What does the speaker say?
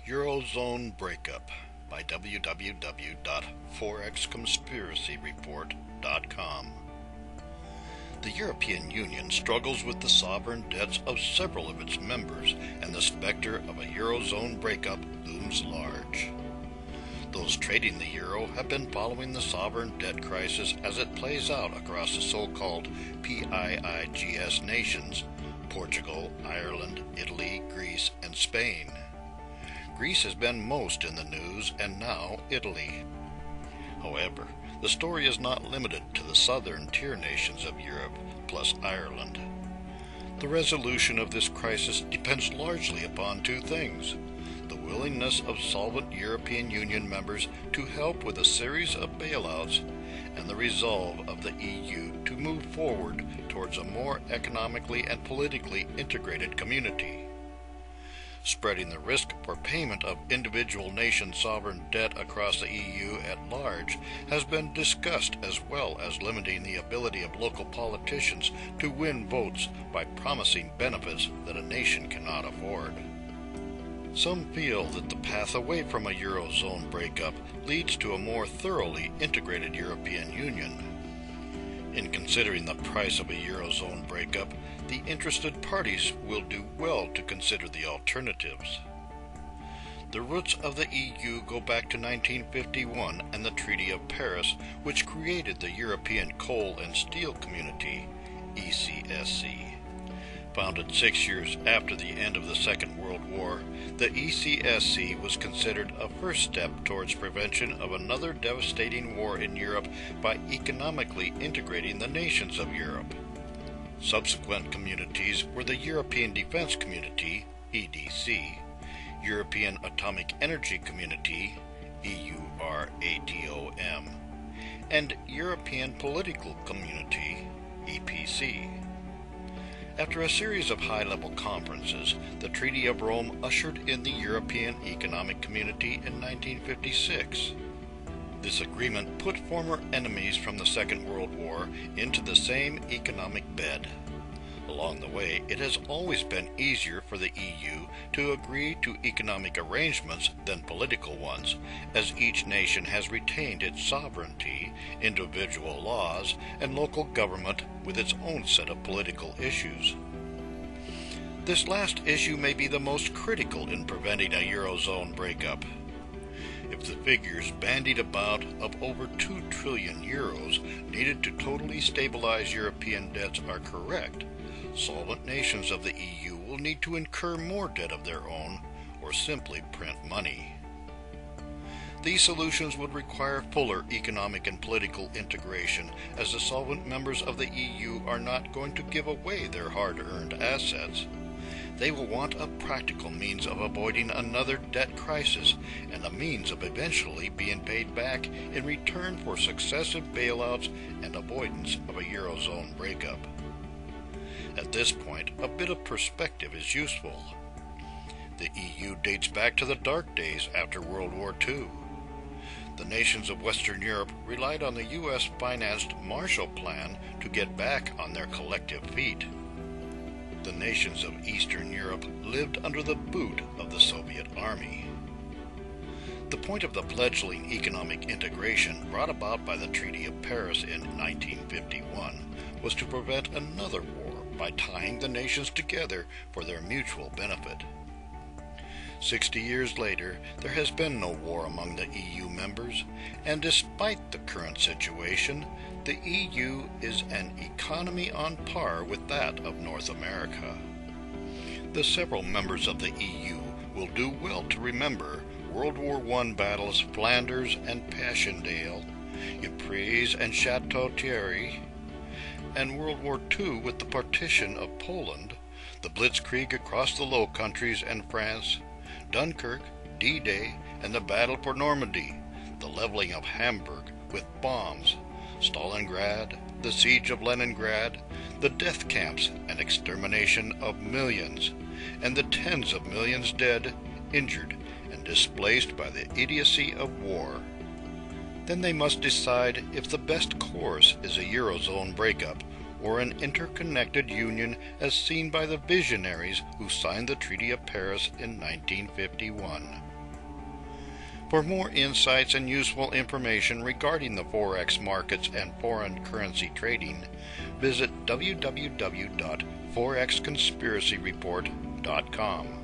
Eurozone Breakup by www.forexconspiracyreport.com. The European Union struggles with the sovereign debts of several of its members, and the specter of a Eurozone breakup looms large. Those trading the euro have been following the sovereign debt crisis as it plays out across the so-called PIIGS nations: Portugal, Ireland, Italy, Greece, and Spain. Greece has been most in the news, and now Italy. However, the story is not limited to the southern tier nations of Europe, plus Ireland. The resolution of this crisis depends largely upon two things: the willingness of solvent European Union members to help with a series of bailouts, and the resolve of the EU to move forward towards a more economically and politically integrated community. Spreading the risk for payment of individual nation sovereign debt across the EU at large has been discussed, as well as limiting the ability of local politicians to win votes by promising benefits that a nation cannot afford. Some feel that the path away from a Eurozone breakup leads to a more thoroughly integrated European Union. In considering the price of a Eurozone breakup, the interested parties will do well to consider the alternatives. The roots of the EU go back to 1951 and the Treaty of Paris, which created the European Coal and Steel Community, ECSC. Founded 6 years after the end of the Second World War, the ECSC was considered a first step towards prevention of another devastating war in Europe by economically integrating the nations of Europe. Subsequent communities were the European Defense Community, EDC, European Atomic Energy Community, EURATOM, and European Political Community, EPC. After a series of high-level conferences, the Treaty of Rome ushered in the European Economic Community in 1956. This agreement put former enemies from the Second World War into the same economic bed. Along the way, it has always been easier for the EU to agree to economic arrangements than political ones, as each nation has retained its sovereignty, individual laws, and local government with its own set of political issues. This last issue may be the most critical in preventing a Eurozone breakup. If the figures bandied about of over 2 trillion euros needed to totally stabilize European debts are correct, solvent nations of the EU will need to incur more debt of their own, or simply print money. These solutions would require fuller economic and political integration, as the solvent members of the EU are not going to give away their hard-earned assets. They will want a practical means of avoiding another debt crisis, and a means of eventually being paid back in return for successive bailouts and avoidance of a Eurozone breakup. At this point, a bit of perspective is useful. The EU dates back to the dark days after World War II. The nations of Western Europe relied on the U.S.-financed Marshall Plan to get back on their collective feet. The nations of Eastern Europe lived under the boot of the Soviet Army. The point of the fledgling economic integration brought about by the Treaty of Paris in 1951 was to prevent another war by tying the nations together for their mutual benefit. 60 years later, there has been no war among the EU members, and despite the current situation, the EU is an economy on par with that of North America. The several members of the EU will do well to remember World War I battles Flanders and Passchendaele, Ypres and Chateau Thierry, and World War II with the partition of Poland, the Blitzkrieg across the Low Countries and France, Dunkirk, D-Day, and the Battle for Normandy, the leveling of Hamburg with bombs, Stalingrad, the siege of Leningrad, the death camps and extermination of millions, and the tens of millions dead, injured, and displaced by the idiocy of war. Then they must decide if the best course is a Eurozone breakup or an interconnected union as seen by the visionaries who signed the Treaty of Paris in 1951. For more insights and useful information regarding the Forex markets and foreign currency trading, visit www.forexconspiracyreport.com.